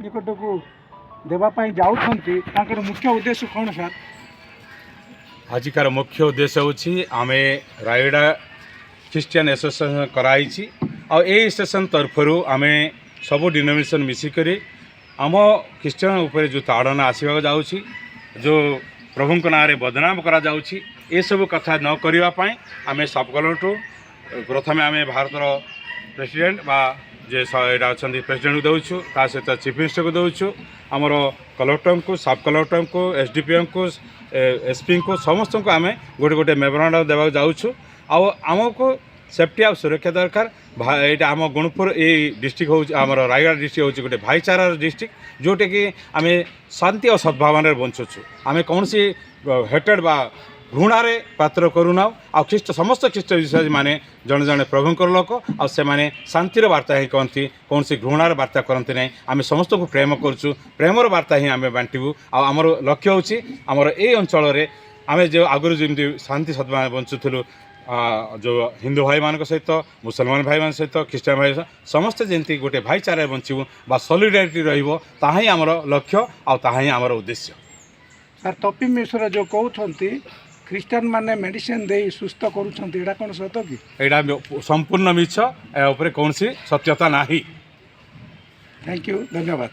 निकट को देवाई जाऊँ मुख्य उद्देश्य कौन सर? आजिकार मुख्य उद्देश्य होछि आमे रायगड़ा क्रिश्चियन एसोसिएशन कराई और ए एसोसिएशन तरफरु आमे सब डिनोमिनेशन मिसिकरी आम क्रिश्चियन उपर जो ताड़ना आसवा जाऊँगी जो प्रभु ना बदनाम करा जाऊँगी ए सब कथा न करने आम सब कलटू प्रथम आम भारतर प्रेसिडेंट बा जे अच्छा प्रेसिडेंट को दौचु ता सहित चीफ मिनिस्टर को दौचु आमर कलेक्टर को सब कलेक्टर को एसडीपीएम को एसपी को समस्त को आम गोटे गोटे मेमोरांडम देवा जाऊँ आमको सेफ्टी और सुरक्षा दरकार यहाँ आम गुणपुर ये डिस्ट्रिक्ट हूँ आम रायगढ़ डिस्ट्रिक्ट हूँ गोटे भाईचारार डिस्ट्रिक्ट जोटे कि आम शांति और सद्भावना बंचुछु आम कौन सी हेटेड बा घृणारे पात्र करूना आ ख्रीष्ट समस्त ख्रीष्ट विश्वासी माने जड़े जड़े प्रभुंकर लोक आ से माने शांतिर वार्ता ही कहती कौन सी घृणार वार्ता करती ना आम समस्त को प्रेम करुँ प्रेमर वार्ता ही आम बांटू आमर लक्ष्य हूँ आमर ये अंचल आम जो आगुरी जमी शांति सद्भावना बंचुलु जो हिंदू भाई मान सहित मुसलमान भाई मान सहित ख्रीष्टान भाई समस्ते जमी गोटे भाईचारा बंचू बा सॉलिडारिटी रही आमर लक्ष्य आही आमर उद्देश्य। सर तपी मिश्र जो कहते ख्रीस्टान माने मेडिसिन दे सुस्थ करुँचा कौन सत कि? यहाँ संपूर्ण मिछ ए कौन सी सत्यता नहीं। थैंक यू धन्यवाद।